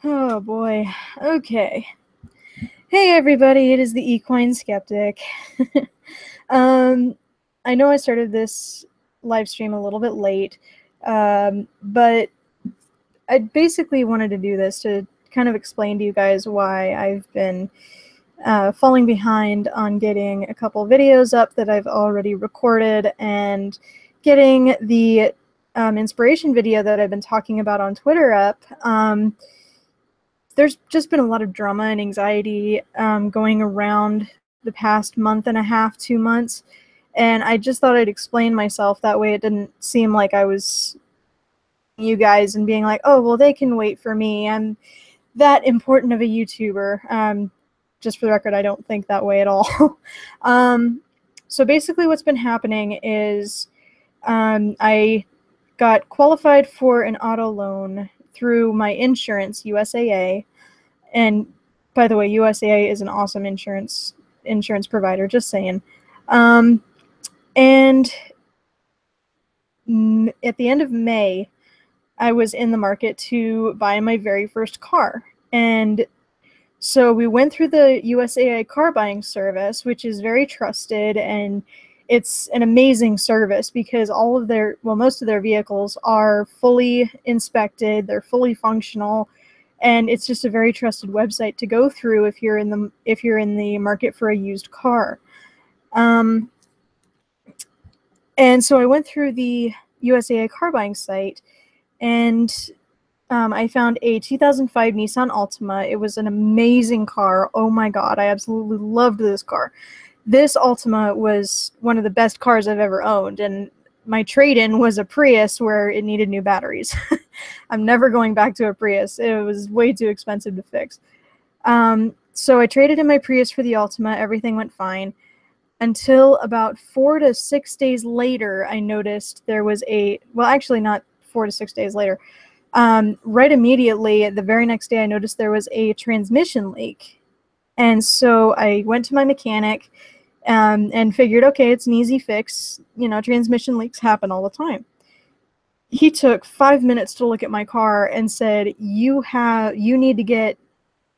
Oh boy. Okay. Hey everybody, it is the Equine Skeptic. I know I started this live stream a little bit late, but I basically wanted to do this to kind of explain to you guys why I've been falling behind on getting a couple videos up that I've already recorded and getting the inspiration video that I've been talking about on Twitter up. There's just been a lot of drama and anxiety going around the past month and a half, 2 months, and I just thought I'd explain myself. That way it didn't seem like I was you guys and being like, oh, well, they can wait for me. I'm that important of a YouTuber. Just for the record, I don't think that way at all. So basically what's been happening is I got qualified for an auto loan through my insurance, USAA. And by the way, USAA is an awesome insurance provider, just saying. And at the end of May, I was in the market to buy my very first car. And so we went through the USAA car buying service, which is very trusted, and it's an amazing service because most of their vehicles are fully inspected, they're fully functional, and it's just a very trusted website to go through if you're in the market for a used car. And so I went through the USAA car buying site, and I found a 2005 Nissan Altima. It was an amazing car. Oh my god, I absolutely loved this car. This Altima was one of the best cars I've ever owned, and my trade-in was a Prius where it needed new batteries. I'm never going back to a Prius. It was way too expensive to fix. So I traded in my Prius for the Altima. Everything went fine until about 4 to 6 days later. I noticed there was actually not 4 to 6 days later. Right immediately, the very next day, I noticed there was a transmission leak. And so I went to my mechanic and figured, okay, it's an easy fix. You know, transmission leaks happen all the time. He took 5 minutes to look at my car and said, you need to get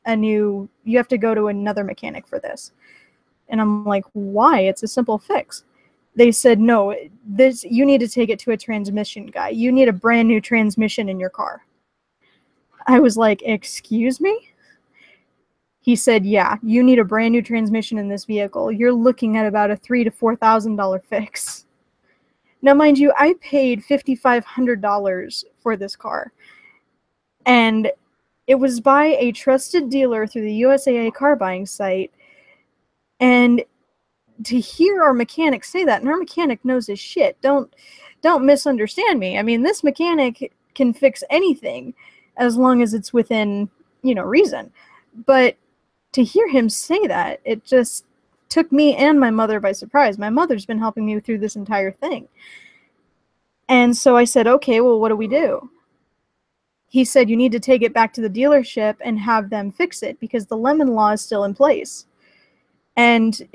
you have to go to another mechanic for this. And I'm like, why? It's a simple fix. They said, no, you need to take it to a transmission guy. You need a brand new transmission in your car. I was like, excuse me? He said, yeah, you need a brand new transmission in this vehicle. You're looking at about a $3,000 to $4,000 fix. Now, mind you, I paid $5,500 for this car. And it was by a trusted dealer through the USAA car buying site. And to hear our mechanic say that, and our mechanic knows his shit. Don't misunderstand me. I mean, this mechanic can fix anything as long as it's within, reason. But to hear him say that, it just took me and my mother by surprise. My mother's been helping me through this entire thing. And so I said, okay, well, what do we do? He said, you need to take it back to the dealership and have them fix it because the lemon law is still in place. And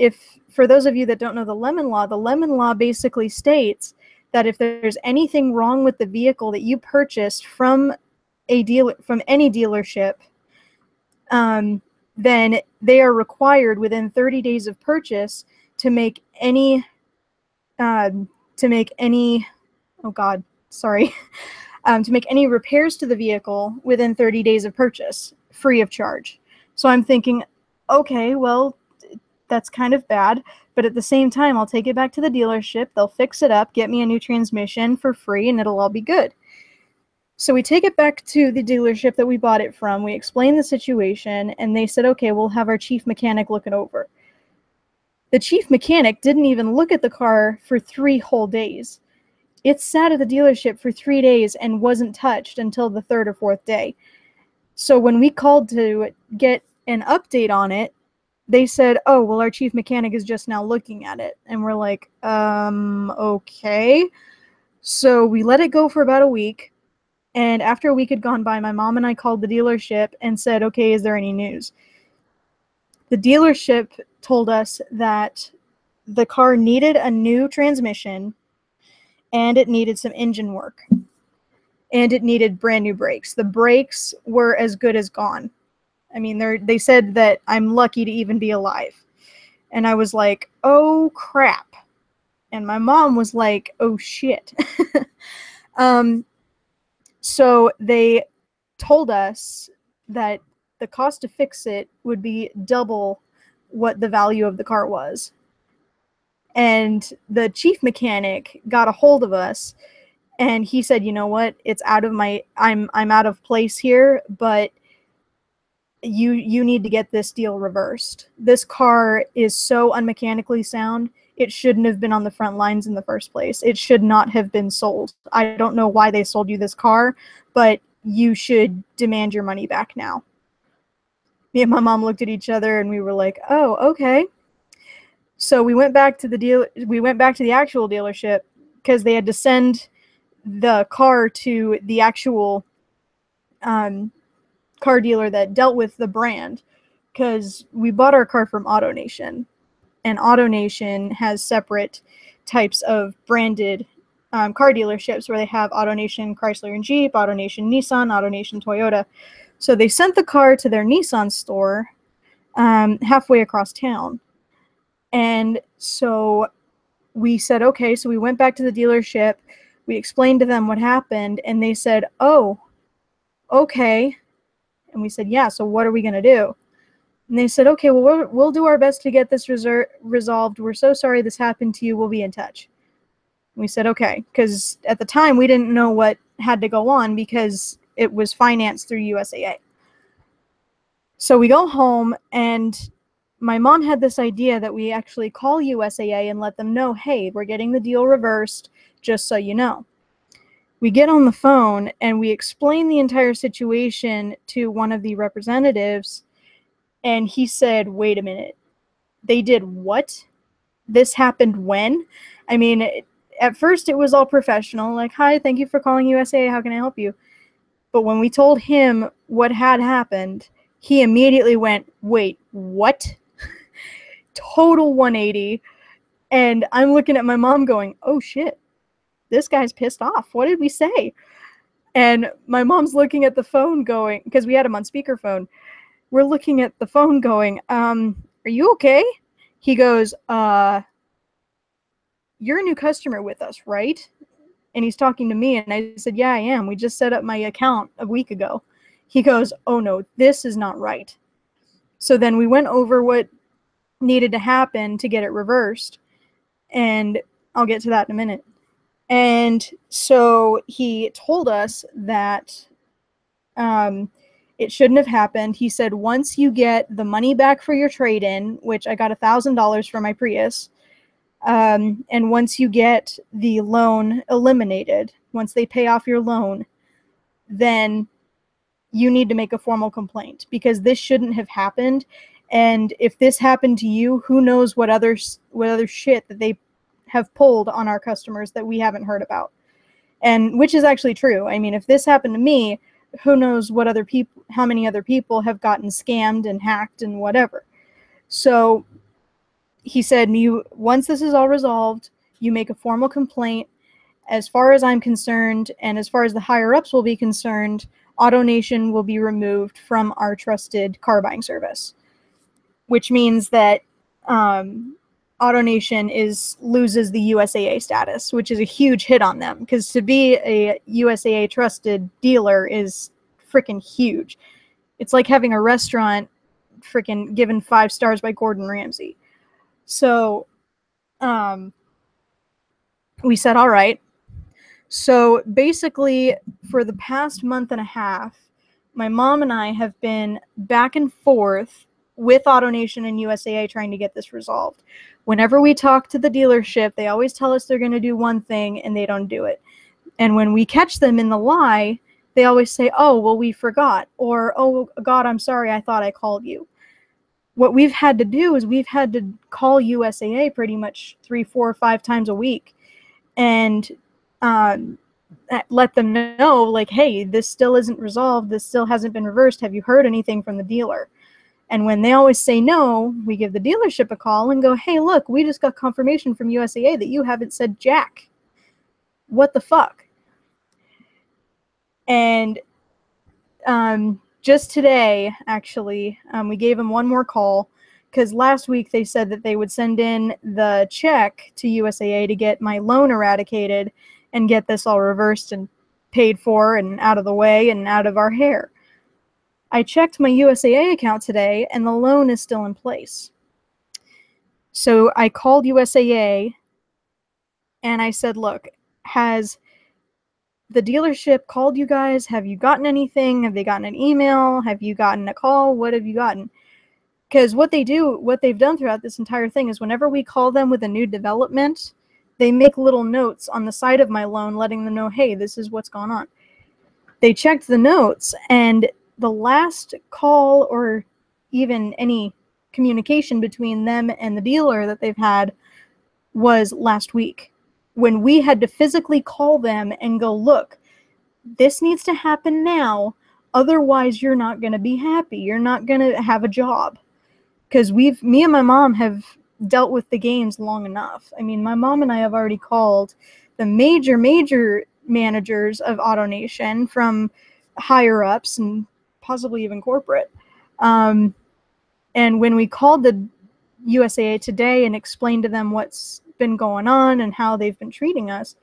for those of you that don't know the lemon law basically states that if there's anything wrong with the vehicle that you purchased from any dealership, then they are required within 30 days of purchase to make any repairs to the vehicle within 30 days of purchase, free of charge. So I'm thinking, okay, well, that's kind of bad, but at the same time, I'll take it back to the dealership, they'll fix it up, get me a new transmission for free, and it'll all be good. So we take it back to the dealership that we bought it from, we explain the situation, and they said, okay, we'll have our chief mechanic look it over. The chief mechanic didn't even look at the car for 3 whole days. It sat at the dealership for 3 days and wasn't touched until the 3rd or 4th day. So when we called to get an update on it, they said, oh, well, our chief mechanic is just now looking at it. And we're like, okay. So we let it go for about a week. And after a week had gone by, my mom and I called the dealership and said, okay, is there any news? The dealership told us that the car needed a new transmission and it needed some engine work. and it needed brand new brakes. The brakes were as good as gone. I mean, they said that I'm lucky to even be alive. And I was like, oh crap. And my mom was like, oh shit. So they told us that the cost to fix it would be double what the value of the car was. And the chief mechanic got a hold of us, and he said, you know what, it's out of my, I'm out of place here, but you need to get this deal reversed. This car is so unmechanically sound, it shouldn't have been on the front lines in the first place. It should not have been sold. I don't know why they sold you this car, but you should demand your money back now. Me and my mom looked at each other and we were like, oh, okay. So we went back to the actual dealership, because they had to send the car to the actual car dealer that dealt with the brand, because we bought our car from AutoNation, and AutoNation has separate types of branded car dealerships where they have AutoNation Chrysler and Jeep, AutoNation Nissan, AutoNation Toyota. So they sent the car to their Nissan store halfway across town. And so we said, okay, so we went back to the dealership, we explained to them what happened, and they said, oh, okay. And we said, yeah, so what are we going to do? And they said, okay, well, we'll do our best to get this resolved. We're so sorry this happened to you. We'll be in touch. And we said, okay, because at the time we didn't know what had to go on because it was financed through USAA. So we go home, and my mom had this idea that we actually call USAA and let them know, hey, we're getting the deal reversed, just so you know. We get on the phone and we explain the entire situation to one of the representatives, and he said, wait a minute, they did what? This happened when? I mean, at first it was all professional, like, hi, thank you for calling USAA, how can I help you? But when we told him what had happened, he immediately went, wait, what? Total 180. And I'm looking at my mom going, oh shit, this guy's pissed off. What did we say? And my mom's looking at the phone going, because we had him on speakerphone. We're looking at the phone going, are you okay? He goes, you're a new customer with us, right? And he's talking to me, and I said, yeah, I am. We just set up my account a week ago. He goes, oh no, this is not right. So then we went over what needed to happen to get it reversed, and I'll get to that in a minute. And so he told us that it shouldn't have happened. He said, once you get the money back for your trade-in, which I got $1,000 for my Prius, and once you get the loan eliminated, once they pay off your loan, then you need to make a formal complaint, because this shouldn't have happened. And if this happened to you, who knows what other shit that they have pulled on our customers that we haven't heard about. And which is actually true. I mean, if this happened to me, who knows what other people, how many other people have gotten scammed and hacked and whatever. So he said, once this is all resolved, you make a formal complaint. As far as I'm concerned, and as far as the higher ups will be concerned, AutoNation will be removed from our trusted car buying service, which means that AutoNation loses the USAA status, which is a huge hit on them, because to be a USAA trusted dealer is freaking huge. It's like having a restaurant freaking given 5 stars by Gordon Ramsay. So we said, all right. So basically, for the past month and a half, my mom and I have been back and forth with AutoNation and USAA trying to get this resolved. Whenever we talk to the dealership, they always tell us they're going to do one thing and they don't do it. And when we catch them in the lie, they always say, oh, well, we forgot. Or, oh, God, I'm sorry, I thought I called you. What we've had to do is we've had to call USAA pretty much 3, 4, 5 times a week and let them know, like, hey, this still isn't resolved. This still hasn't been reversed. Have you heard anything from the dealer? And when they always say no, we give the dealership a call and go, hey, look, we just got confirmation from USAA that you haven't said jack. What the fuck? And just today, actually, we gave them one more call, because last week they said that they would send in the check to USAA to get my loan eradicated and get this all reversed and paid for and out of the way and out of our hair. I checked my USAA account today, and the loan is still in place. So I called USAA, and I said, look, has the dealership called you guys? Have you gotten anything? Have they gotten an email? Have you gotten a call? What have you gotten? Because what they've done throughout this entire thing is whenever we call them with a new development, they make little notes on the side of my loan letting them know, hey, this is what's going on. They checked the notes, and the last call or even any communication between them and the dealer that they've had was last week, when we had to physically call them and go, look, this needs to happen now, otherwise you're not going to be happy, you're not going to have a job. Because me and my mom have dealt with the games long enough. I mean, my mom and I have already called the major managers of AutoNation, from higher ups and possibly even corporate. And when we called the USAA today and explained to them what's been going on and how they've been treating us,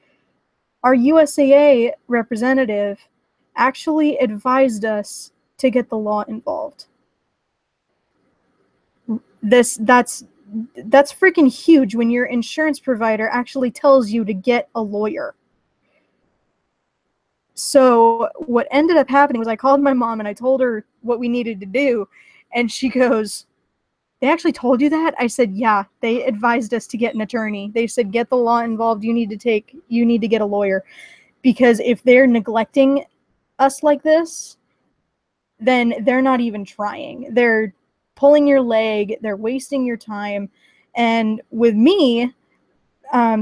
our USAA representative actually advised us to get the law involved. That's freaking huge when your insurance provider actually tells you to get a lawyer. So what ended up happening was I called my mom and I told her what we needed to do, and she goes, they actually told you that? I said, yeah, they advised us to get an attorney. They said, get the law involved. You need to get a lawyer, because if they're neglecting us like this, then they're not even trying. They're pulling your leg. They're wasting your time. And with me,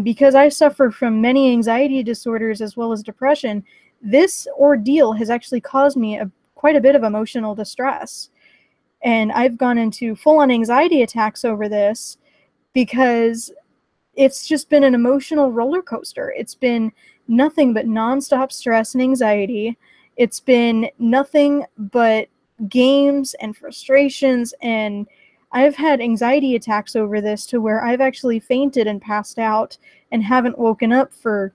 because I suffer from many anxiety disorders as well as depression, this ordeal has actually caused me quite a bit of emotional distress. And I've gone into full-on anxiety attacks over this, because it's just been an emotional roller coaster. It's been nothing but nonstop stress and anxiety. It's been nothing but games and frustrations, and I've had anxiety attacks over this to where I've actually fainted and passed out and haven't woken up for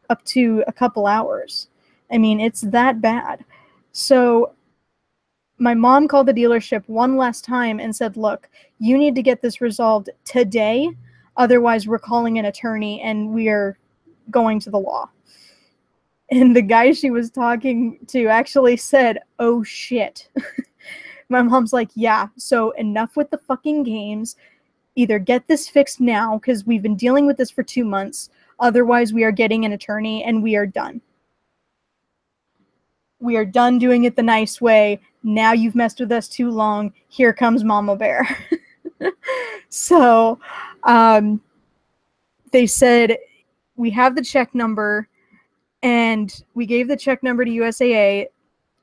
up to a couple hours. I mean, it's that bad. So my mom called the dealership one last time and said, look, you need to get this resolved today, otherwise we're calling an attorney and we are going to the law. And the guy she was talking to actually said, oh shit. My mom's like, yeah, so enough with the fucking games. Either get this fixed now, because we've been dealing with this for 2 months, otherwise we are getting an attorney and we are done. We are done doing it the nice way. Now you've messed with us too long. Here comes Mama Bear. So they said, we have the check number, and we gave the check number to USAA,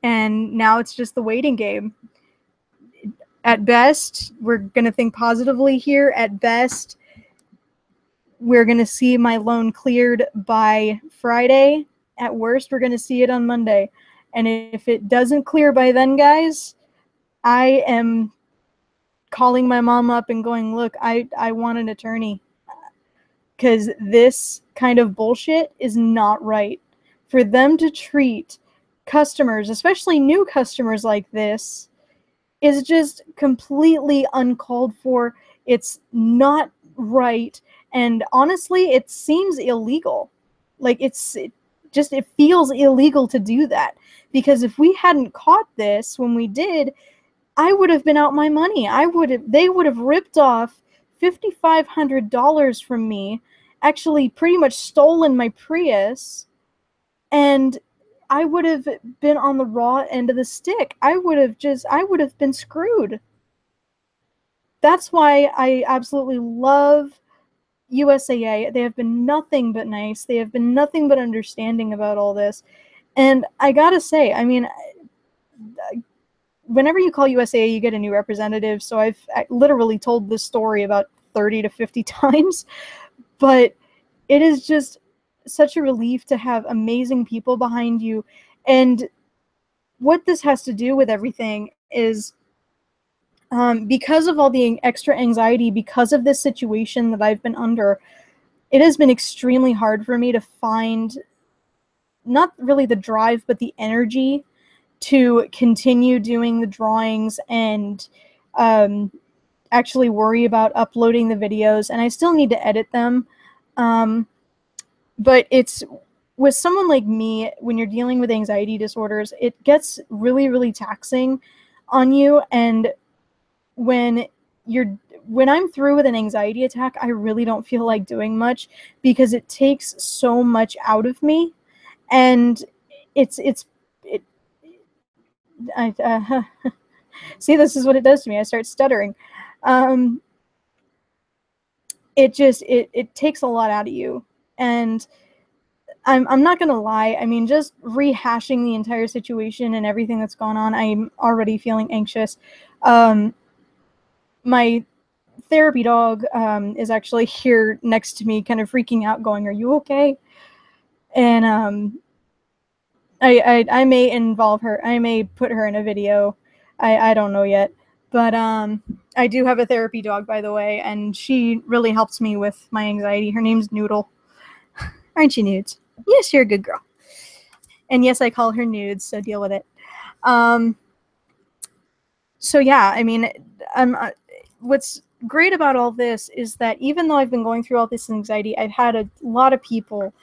and now it's just the waiting game. At best, we're going to think positively here. At best, we're going to see my loan cleared by Friday. At worst, we're going to see it on Monday. And if it doesn't clear by then, guys, I am calling my mom up and going, look, I want an attorney. Because this kind of bullshit is not right. For them to treat customers, especially new customers like this, is just completely uncalled for. It's not right. And honestly, it seems illegal. Like, it feels illegal to do that. Because if we hadn't caught this when we did, I would have been out my money. They would have ripped off $5,500 from me, actually pretty much stolen my Prius, and I would have been on the raw end of the stick. I would have been screwed. That's why I absolutely love USAA. They have been nothing but nice. They have been nothing but understanding about all this. And I gotta say, I mean, whenever you call USAA, you get a new representative. So I literally told this story about 30 to 50 times. But it is just such a relief to have amazing people behind you And what this has to do with everything is because of all the extra anxiety, because of this situation that I've been under, it has been extremely hard for me to find not really the drive, but the energy to continue doing the drawings and actually worry about uploading the videos. And I still need to edit them. But it's with someone like me, when you're dealing with anxiety disorders, it gets really, really taxing on you. And when I'm through with an anxiety attack, I really don't feel like doing much because it takes so much out of me. And it I see, this is what it does to me. I start stuttering. It takes a lot out of you. And I'm not gonna lie, I mean, just rehashing the entire situation and everything that's gone on, I'm already feeling anxious. My therapy dog is actually here next to me, kind of freaking out, going, "Are you okay?" And I may involve her. I may put her in a video. I don't know yet. But I do have a therapy dog, by the way, and she really helps me with my anxiety. Her name's Noodle. Aren't you, Nudes? Yes, you're a good girl. And yes, I call her Nudes, so deal with it. So yeah, I mean, what's great about all this is that even though I've been going through all this anxiety, I've had a lot of people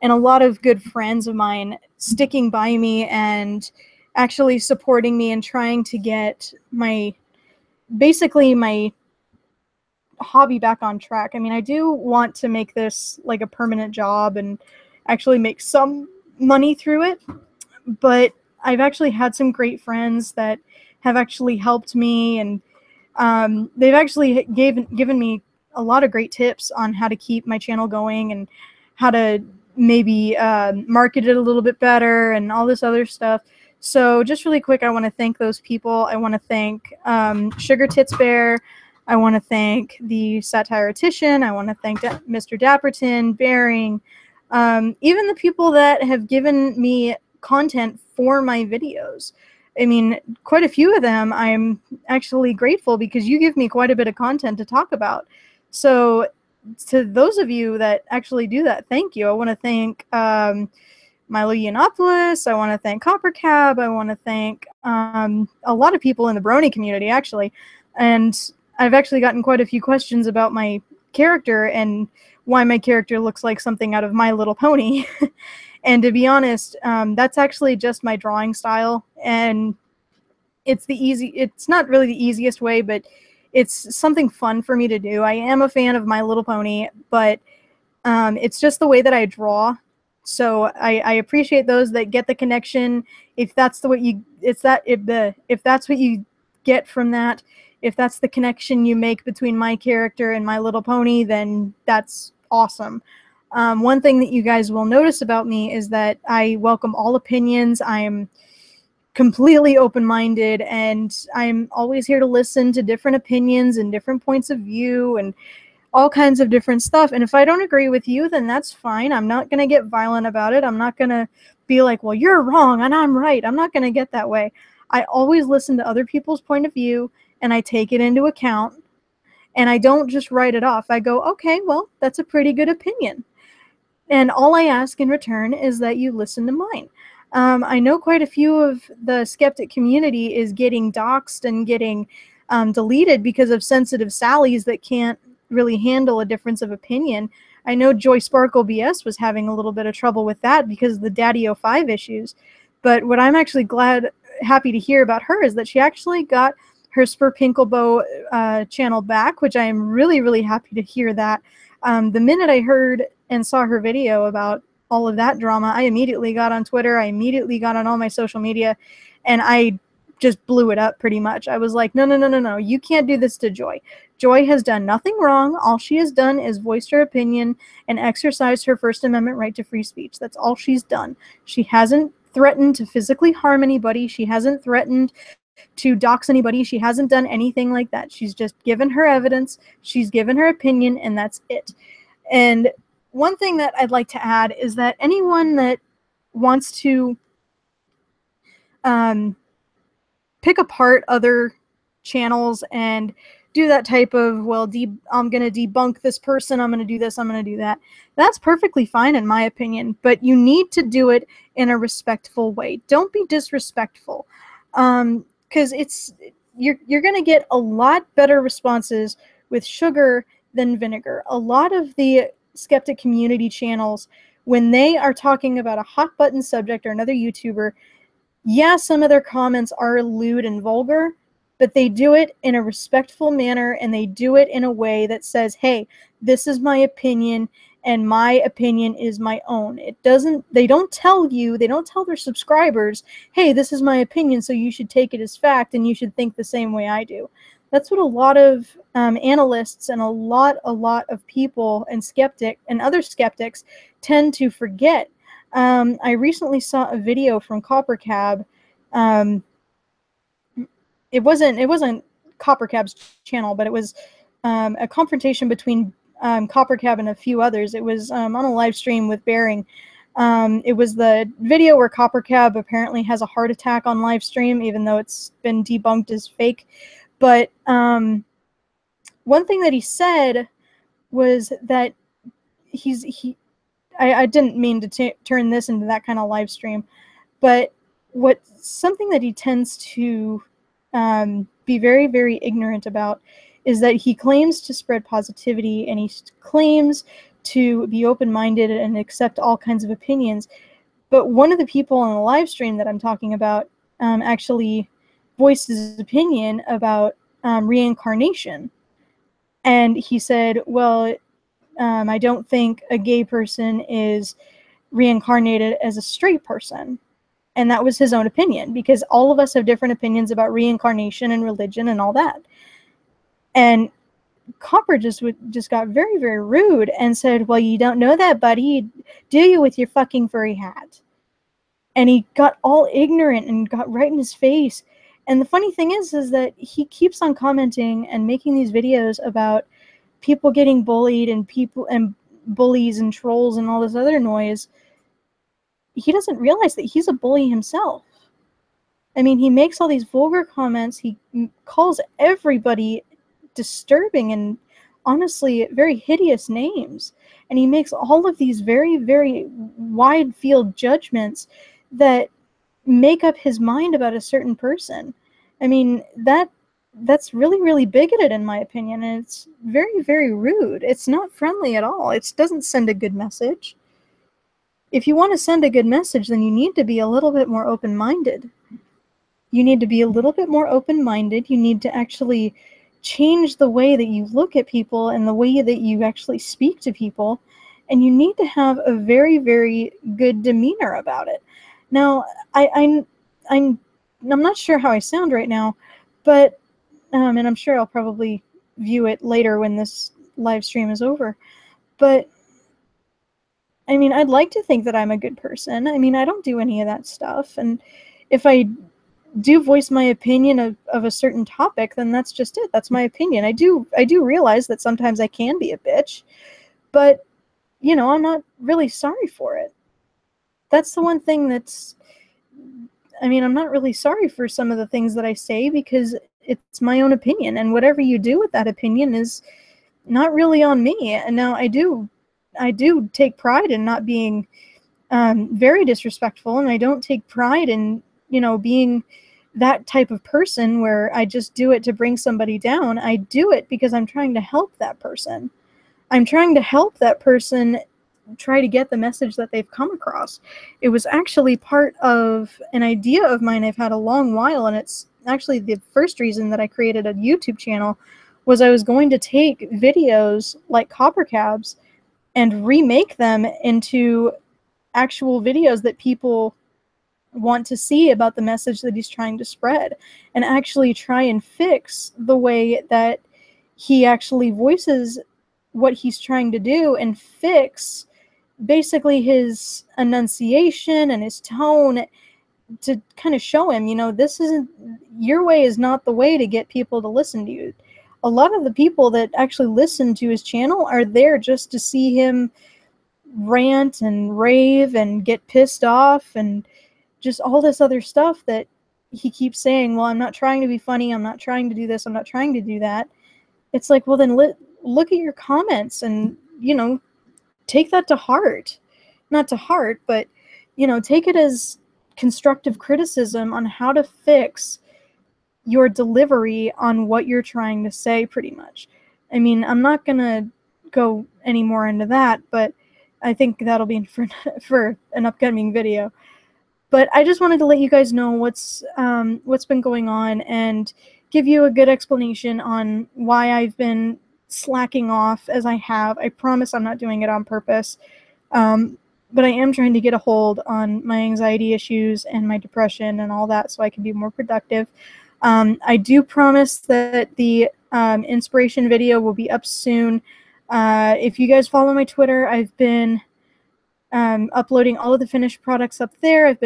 and a lot of good friends of mine sticking by me and actually supporting me and trying to get basically my hobby back on track. I mean, I do want to make this like a permanent job and actually make some money through it, but I've actually had some great friends that have actually helped me, and they've actually given me a lot of great tips on how to keep my channel going and how to maybe market it a little bit better and all this other stuff. So just really quick, I want to thank those people. I want to thank Sugar Tits Bear. I want to thank the Satiretician. I want to thank Mr. Dapperton, Bearing, even the people that have given me content for my videos. I mean, quite a few of them I'm actually grateful because you give me quite a bit of content to talk about. So to those of you that actually do that, thank you. I want to thank Milo Yiannopoulos. I want to thank Copper Cab. I want to thank a lot of people in the Brony community, actually. And I've actually gotten quite a few questions about my character and why my character looks like something out of My Little Pony. And to be honest, that's actually just my drawing style. And it's not really the easiest way, but it's something fun for me to do. I am a fan of My Little Pony, but it's just the way that I draw. So I appreciate those that get the connection. If that's what you get from that, if that's the connection you make between my character and My Little Pony, then that's awesome. One thing that you guys will notice about me is that I welcome all opinions. I'm completely open-minded, and I'm always here to listen to different opinions and different points of view and all kinds of different stuff. And if I don't agree with you, then that's fine. I'm not going to get violent about it. I'm not going to be like, well, you're wrong and I'm right. I'm not going to get that way. I always listen to other people's point of view and I take it into account, and I don't just write it off. I go, okay, well, that's a pretty good opinion. And all I ask in return is that you listen to mine. I know quite a few of the Skeptic community is getting doxxed and getting deleted because of sensitive Sallies that can't really handle a difference of opinion. I know Joy Sparkle BS was having a little bit of trouble with that because of the Daddy 05 issues. But what I'm actually happy to hear about her is that she actually got her Spurpinklebow channel back, which I am really, really happy to hear that. The minute I heard and saw her video about all of that drama, I immediately got on Twitter. I immediately got on all my social media, and I just blew it up pretty much. I was like, no, no, no, no, no. You can't do this to Joy. Joy has done nothing wrong. All she has done is voiced her opinion and exercised her First Amendment right to free speech. That's all she's done. She hasn't threatened to physically harm anybody. She hasn't threatened to dox anybody. She hasn't done anything like that. She's just given her evidence. She's given her opinion, and that's it. And one thing that I'd like to add is that anyone that wants to pick apart other channels and do that type of, well, I'm going to debunk this person, I'm going to do this, I'm going to do that. That's perfectly fine in my opinion, but you need to do it in a respectful way. Don't be disrespectful, because you're going to get a lot better responses with sugar than vinegar. A lot of the skeptic community channels, when they are talking about a hot button subject or another YouTuber, yeah, some of their comments are lewd and vulgar, but they do it in a respectful manner, and they do it in a way that says, hey, this is my opinion, and my opinion is my own. They don't tell their subscribers, hey, this is my opinion, so you should take it as fact, and you should think the same way I do. That's what a lot of analysts and a lot of people and other skeptics tend to forget. I recently saw a video from Copper Cab. It wasn't Copper Cab's channel, but it was a confrontation between Copper Cab and a few others. It was on a live stream with Bearing. It was the video where Copper Cab apparently has a heart attack on live stream, even though it's been debunked as fake. But one thing that he said was that I didn't mean to turn this into that kind of live stream, but something that he tends to be very, very ignorant about is that he claims to spread positivity, and he claims to be open-minded and accept all kinds of opinions. But one of the people on the live stream that I'm talking about actually voiced his opinion about reincarnation. And he said, well, I don't think a gay person is reincarnated as a straight person. And that was his own opinion, because all of us have different opinions about reincarnation and religion and all that. And Copper just got very, very rude and said, well, you don't know that, buddy, do you, with your fucking furry hat? And he got all ignorant and got right in his face. And the funny thing is that he keeps on commenting and making these videos about people getting bullied and bullies and trolls and all this other noise. He doesn't realize that he's a bully himself. I mean, he makes all these vulgar comments. He calls everybody disturbing and honestly very hideous names. And he makes all of these very, very wide field judgments that make up his mind about a certain person. I mean, that's really, really bigoted in my opinion, and it's very, very rude. It's not friendly at all. It doesn't send a good message. If you want to send a good message, then you need to be a little bit more open-minded. You need to be a little bit more open-minded. You need to actually change the way that you look at people and the way that you actually speak to people. And you need to have a very, very good demeanor about it. Now, I'm not sure how I sound right now, but, and I'm sure I'll probably view it later when this live stream is over, but I mean, I'd like to think that I'm a good person. I mean, I don't do any of that stuff. And if I do voice my opinion of a certain topic, then that's just it. That's my opinion. I do realize that sometimes I can be a bitch, but, you know, I'm not really sorry for it. That's the one thing I mean, I'm not really sorry for some of the things that I say, because it's my own opinion, and whatever you do with that opinion is not really on me. And now I do take pride in not being very disrespectful, and I don't take pride in, you know, being that type of person where I just do it to bring somebody down. I do it because I'm trying to help that person. I'm trying to help that person try to get the message that they've come across. It was actually part of an idea of mine I've had a long while, and it's actually the first reason that I created a YouTube channel. Was I was going to take videos like Copper Cab's and remake them into actual videos that people want to see about the message that he's trying to spread, and actually try and fix the way that he actually voices what he's trying to do, and fix basically his enunciation and his tone to kind of show him, you know, this isn't, your way is not the way to get people to listen to you. A lot of the people that actually listen to his channel are there just to see him rant and rave and get pissed off and just all this other stuff that he keeps saying, well, I'm not trying to be funny, I'm not trying to do this, I'm not trying to do that. It's like, well, then look at your comments and, you know, take that to heart. Not to heart, but, you know, take it as constructive criticism on how to fix your delivery on what you're trying to say, pretty much. I mean, I'm not going to go any more into that, but I think that'll be for an upcoming video. But I just wanted to let you guys know what's been going on and give you a good explanation on why I've been slacking off as I have. I promise I'm not doing it on purpose. But I am trying to get a hold on my anxiety issues and my depression and all that so I can be more productive. I do promise that the inspiration video will be up soon. If you guys follow my Twitter, I've been uploading all of the finished products up there. I've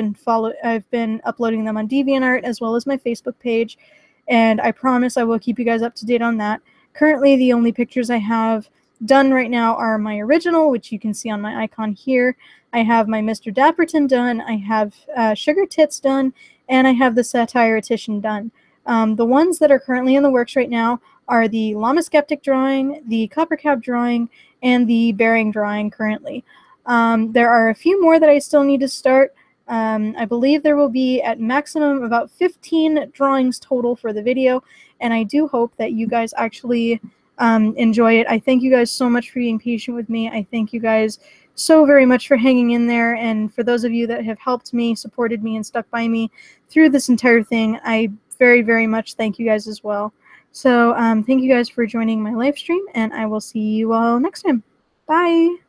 been uploading them on DeviantArt as well as my Facebook page, and I promise I will keep you guys up to date on that. Currently, the only pictures I have done right now are my original, which you can see on my icon here. I have my Mr. Dapperton done, I have Sugar Tits done, and I have the Satiretician done. The ones that are currently in the works right now are the Llama Skeptic drawing, the Copper Cab drawing, and the Bearing drawing currently. There are a few more that I still need to start. I believe there will be at maximum about 15 drawings total for the video, and I do hope that you guys actually enjoy it. I thank you guys so much for being patient with me. I thank you guys so very much for hanging in there, and for those of you that have helped me, supported me, and stuck by me through this entire thing, I very, very much thank you guys as well. So thank you guys for joining my live stream, and I will see you all next time. Bye!